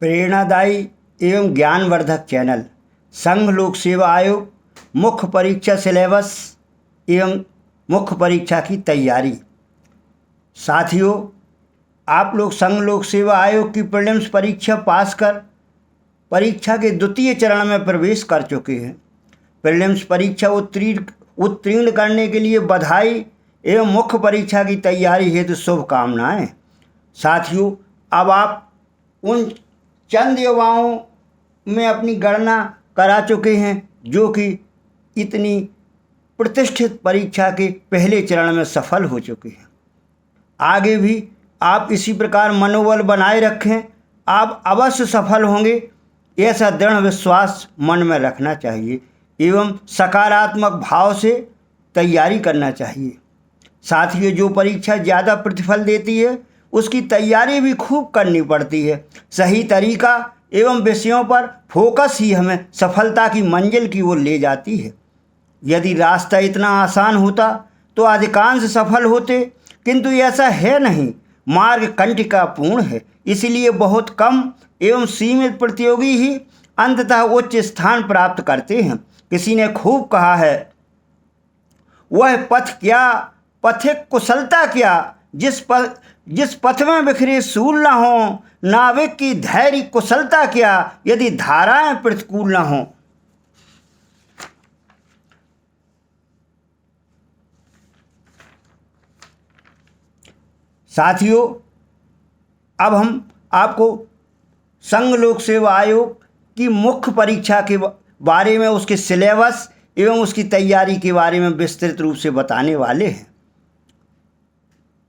प्रेरणादायी एवं ज्ञानवर्धक चैनल संघ लोक सेवा आयोग मुख्य परीक्षा सिलेबस एवं मुख्य परीक्षा की तैयारी। साथियों, आप लोग संघ लोक सेवा आयोग की प्रीलिम्स परीक्षा पास कर परीक्षा के द्वितीय चरण में प्रवेश कर चुके हैं। प्रीलिम्स परीक्षा उत्तीर्ण करने के लिए बधाई एवं मुख्य परीक्षा की तैयारी हेतु शुभकामनाएं। साथियों, अब आप उन चंद युवाओं में अपनी गणना करा चुके हैं जो कि इतनी प्रतिष्ठित परीक्षा के पहले चरण में सफल हो चुके हैं। आगे भी आप इसी प्रकार मनोबल बनाए रखें, आप अवश्य सफल होंगे, ऐसा दृढ़ विश्वास मन में रखना चाहिए एवं सकारात्मक भाव से तैयारी करना चाहिए। साथियों, जो परीक्षा ज़्यादा प्रतिफल देती है उसकी तैयारी भी खूब करनी पड़ती है। सही तरीका एवं विषयों पर फोकस ही हमें सफलता की मंजिल की ओर ले जाती है। यदि रास्ता इतना आसान होता तो अधिकांश सफल होते, किंतु ऐसा है नहीं। मार्ग कंटिकापूर्ण है, इसलिए बहुत कम एवं सीमित प्रतियोगी ही अंततः उच्च स्थान प्राप्त करते हैं। किसी ने खूब कहा है, वह पथ क्या, पथिक कुशलता क्या, जिस पथ में बिखरे सूल न हो, नाविक की धैर्य कुशलता क्या, यदि धाराएं प्रतिकूल न हो। साथियों, अब हम आपको संघ लोक सेवा आयोग की मुख्य परीक्षा के बारे में, उसके सिलेबस एवं उसकी तैयारी के बारे में विस्तृत रूप से बताने वाले हैं।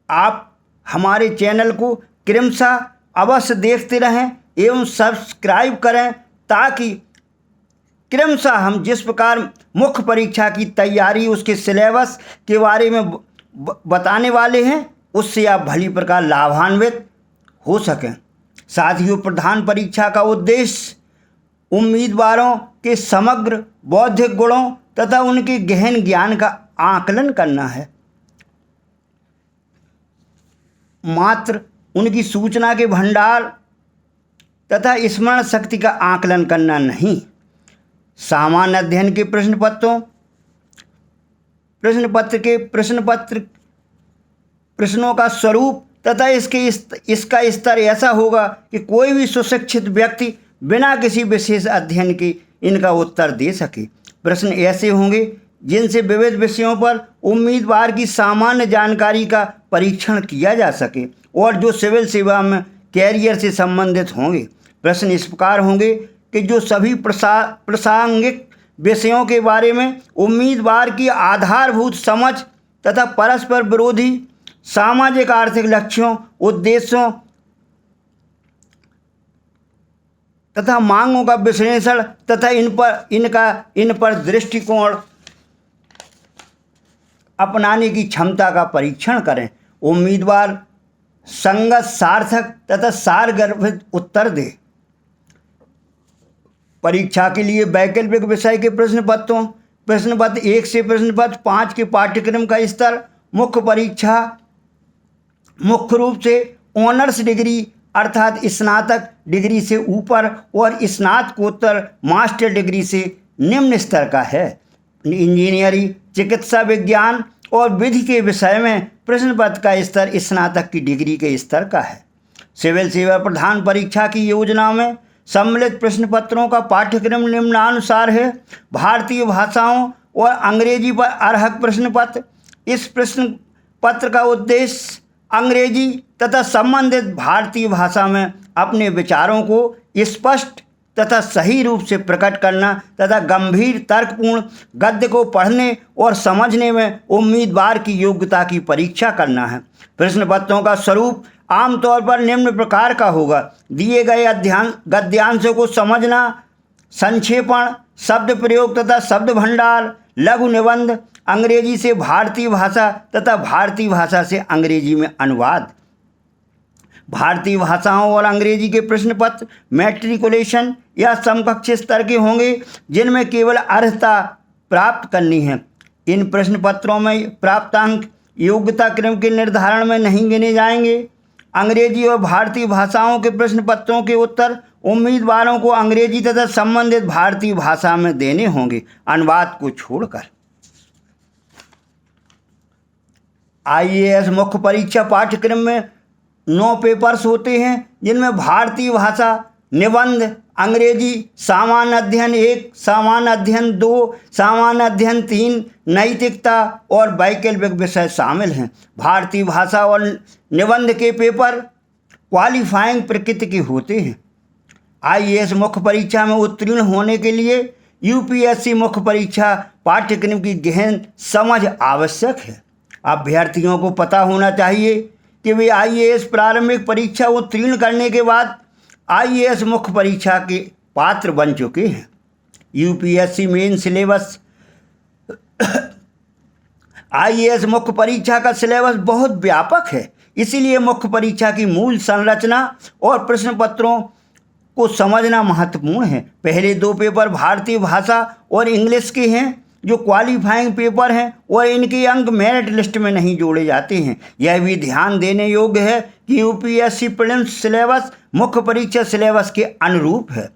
आप हमारे चैनल को क्रमशः अवश्य देखते रहें एवं सब्सक्राइब करें, ताकि क्रमशः हम जिस प्रकार मुख्य परीक्षा की तैयारी, उसके सिलेबस के बारे में बताने वाले हैं, उससे आप भली प्रकार लाभान्वित हो सकें। साथियों, प्रधान परीक्षा का उद्देश्य उम्मीदवारों के समग्र बौद्धिक गुणों तथा उनके गहन ज्ञान का आकलन करना है, मात्र उनकी सूचना के भंडार तथा स्मरण शक्ति का आकलन करना नहीं। सामान्य अध्ययन के प्रश्नों का स्वरूप तथा इसका स्तर ऐसा होगा कि कोई भी सुशिक्षित व्यक्ति बिना किसी विशेष अध्ययन के इनका उत्तर दे सके। प्रश्न ऐसे होंगे जिनसे विविध विषयों पर उम्मीदवार की सामान्य जानकारी का परीक्षण किया जा सके और जो सिविल सेवा में कैरियर से संबंधित होंगे। प्रश्न इस प्रकार होंगे कि जो सभी प्रासंगिक विषयों के बारे में उम्मीदवार की आधारभूत समझ तथा परस्पर विरोधी सामाजिक आर्थिक लक्ष्यों, उद्देश्यों तथा मांगों का विश्लेषण तथा इन पर दृष्टिकोण अपनाने की क्षमता का परीक्षण करें। उम्मीदवार संगत, सार्थक तथा सारगर्भित उत्तर दे। परीक्षा के लिए वैकल्पिक विषय के प्रश्न पत्र 1 से प्रश्न पत्र 5 के पाठ्यक्रम का स्तर। मुख्य परीक्षा मुख्य रूप से ऑनर्स डिग्री अर्थात स्नातक डिग्री से ऊपर और स्नातकोत्तर मास्टर डिग्री से निम्न स्तर का है। इंजीनियरिंग, चिकित्सा विज्ञान और विधि के विषय में प्रश्न पत्र का स्तर स्नातक की डिग्री के स्तर का है। सिविल सेवा प्रधान परीक्षा की योजना में सम्मिलित प्रश्न पत्रों का पाठ्यक्रम निम्नानुसार है। भारतीय भाषाओं और अंग्रेजी पर अर्हक प्रश्न पत्र। इस प्रश्न पत्र का उद्देश्य अंग्रेजी तथा संबंधित भारतीय भाषा में अपने विचारों को स्पष्ट तथा सही रूप से प्रकट करना तथा गंभीर तर्कपूर्ण गद्य को पढ़ने और समझने में उम्मीदवार की योग्यता की परीक्षा करना है। प्रश्न पत्रों का स्वरूप आमतौर पर निम्न प्रकार का होगा। दिए गए गद्यांशों को समझना, संक्षेपण, शब्द प्रयोग तथा शब्द भंडार, लघु निबंध, अंग्रेजी से भारतीय भाषा तथा भारतीय भाषा से अंग्रेजी में अनुवाद। भारतीय भाषाओं और अंग्रेजी के प्रश्न पत्र मैट्रिकुलेशन या समकक्ष स्तर के होंगे, जिनमें केवल अर्हता प्राप्त करनी है। इन प्रश्न पत्रों में प्राप्त अंक योग्यता क्रम के निर्धारण में नहीं गिने जाएंगे। अंग्रेजी और भारतीय भाषाओं के प्रश्न पत्रों के उत्तर उम्मीदवारों को अंग्रेजी तथा संबंधित भारतीय भाषा में देने होंगे, अनुवाद को छोड़कर। आईएएस मुख्य परीक्षा पाठ्यक्रम में 9 पेपर्स होते हैं, जिनमें भारतीय भाषा, निबंध, अंग्रेजी, सामान्य अध्ययन 1, सामान्य अध्ययन 2, सामान्य अध्ययन 3, नैतिकता और वैकल्पिक विषय शामिल हैं। भारतीय भाषा और निबंध के पेपर क्वालिफाइंग प्रकृति के होते हैं। आईएएस मुख्य परीक्षा में उत्तीर्ण होने के लिए यूपीएससी मुख्य परीक्षा पाठ्यक्रम की गहन समझ आवश्यक है। अभ्यर्थियों को पता होना चाहिए कि वे आईएएस प्रारंभिक परीक्षा उत्तीर्ण करने के बाद आईएएस मुख्य परीक्षा के पात्र बन चुके हैं। यूपीएससी मेन सिलेबस आईएएस मुख्य परीक्षा का सिलेबस बहुत व्यापक है, इसीलिए मुख्य परीक्षा की मूल संरचना और प्रश्न पत्रों को समझना महत्वपूर्ण है। पहले 2 पेपर भारतीय भाषा और इंग्लिश के हैं, जो क्वालिफाइंग पेपर हैं और इनके अंक मेरिट लिस्ट में नहीं जोड़े जाते हैं। यह भी ध्यान देने योग्य है कि यूपीएससी प्रीलिम्स सिलेबस मुख्य परीक्षा सिलेबस के अनुरूप है।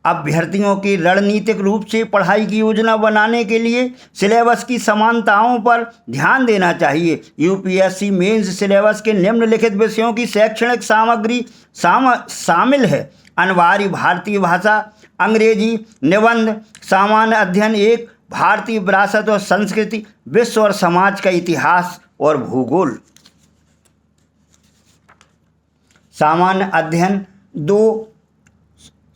अभ्यर्थियों की रणनीतिक रूप से पढ़ाई की योजना बनाने के लिए सिलेबस की समानताओं पर ध्यान देना चाहिए। यूपीएससी मेंस सिलेबस के निम्नलिखित विषयों की शैक्षणिक सामग्री शामिल है: अनिवार्य भारतीय भाषा, अंग्रेजी, निबंध, सामान्य अध्ययन 1, भारतीय विरासत और संस्कृति, विश्व और समाज का इतिहास और भूगोल। सामान्य अध्ययन 2,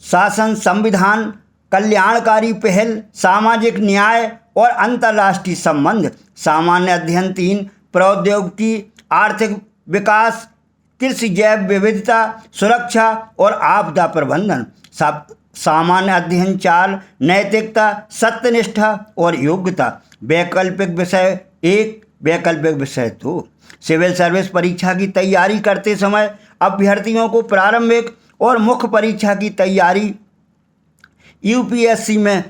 शासन, संविधान, कल्याणकारी पहल, सामाजिक न्याय और अंतर्राष्ट्रीय संबंध। सामान्य अध्ययन 3, प्रौद्योगिकी, आर्थिक विकास, कृषि, जैव विविधता, सुरक्षा और आपदा प्रबंधन। सामान्य अध्ययन 4, नैतिकता, सत्यनिष्ठा और योग्यता। वैकल्पिक विषय 1, वैकल्पिक विषय 2। सिविल सर्विस परीक्षा की तैयारी करते समय अभ्यर्थियों को प्रारंभिक और मुख्य परीक्षा की तैयारी यूपीएससी में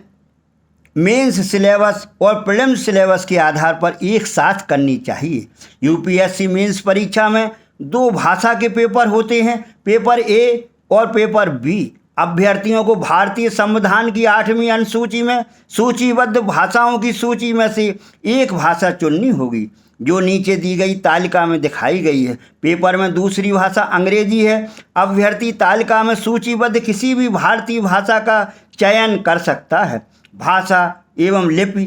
मेंस सिलेबस और प्रीलिम्स सिलेबस के आधार पर एक साथ करनी चाहिए। यूपीएससी मेंस परीक्षा में 2 भाषा के पेपर होते हैं, पेपर ए और पेपर बी। अभ्यर्थियों को भारतीय संविधान की 8वीं अनुसूची में सूचीबद्ध भाषाओं की सूची में से एक भाषा चुननी होगी, जो नीचे दी गई तालिका में दिखाई गई है। पेपर में दूसरी भाषा अंग्रेजी है। अभ्यर्थी तालिका में सूचीबद्ध किसी भी भारतीय भाषा का चयन कर सकता है। भाषा एवं लिपि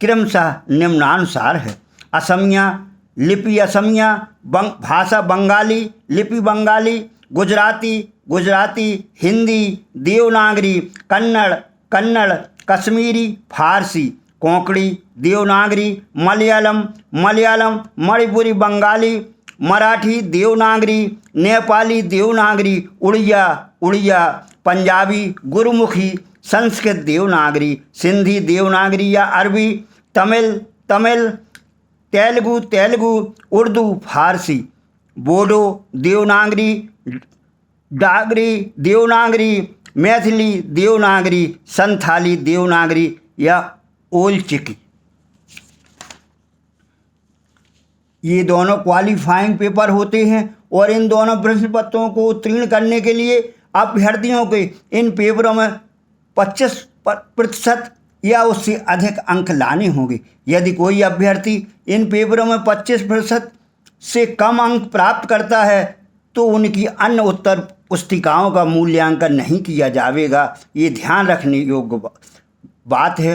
क्रमशः निम्नानुसार है: असमिया, लिपि असमिया, भाषा बंगाली, लिपि बंगाली, गुजराती, हिंदी, देवनागरी, कन्नड़, कश्मीरी, फारसी, कोंकणी, देवनागरी, मलयालम, मणिपुरी, बंगाली, मराठी, देवनागरी, नेपाली, देवनागरी, उड़िया, पंजाबी, गुरुमुखी, संस्कृत देवनागरी, सिंधी देवनागरी या अरबी, तमिल, तेलुगु, उर्दू, फारसी, बोडो देवनागरी, डागरी देवनागरी, मैथिली देवनागरी, संथाली देवनागरी या ओल चिकी। ये दोनों क्वालिफाइंग पेपर होते हैं और इन दोनों प्रश्न पत्रों को उत्तीर्ण करने के लिए अभ्यर्थियों के इन पेपरों में 25% या उससे अधिक अंक लाने होंगे। यदि कोई अभ्यर्थी इन पेपरों में 25% से कम अंक प्राप्त करता है तो उनकी अन्य उत्तर पुस्तिकाओं का मूल्यांकन नहीं किया जाएगा। ये ध्यान रखने योग्य बात है।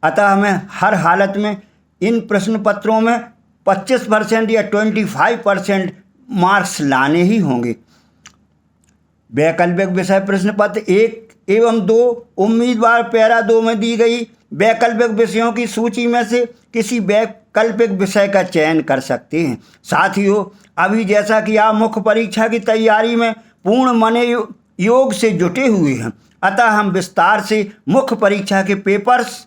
अतः हमें हर हालत में इन प्रश्न पत्रों में 25% या 25% मार्क्स लाने ही होंगे। वैकल्पिक विषय प्रश्न पत्र 1 एवं 2 उम्मीदवार पैरा 2 में दी गई वैकल्पिक विषयों की सूची में से किसी वैकल्पिक विषय का चयन कर सकते हैं। साथियों, अभी जैसा कि आप मुख्य परीक्षा की तैयारी में पूर्ण मन योग से जुटे हुए हैं, अतः हम विस्तार से मुख्य परीक्षा के पेपर्स,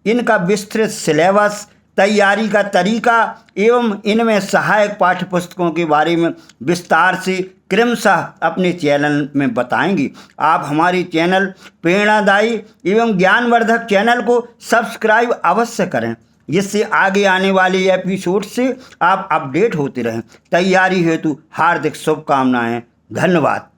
इनका विस्तृत सिलेबस, तैयारी का तरीका एवं इनमें सहायक पाठ्यपुस्तकों के बारे में विस्तार से क्रमशः अपने चैनल में बताएंगे। आप हमारे चैनल प्रेरणादायी एवं ज्ञानवर्धक चैनल को सब्सक्राइब अवश्य करें, जिससे आगे आने वाले एपिसोड से आप अपडेट होते रहें। तैयारी हेतु हार्दिक शुभकामनाएं। धन्यवाद।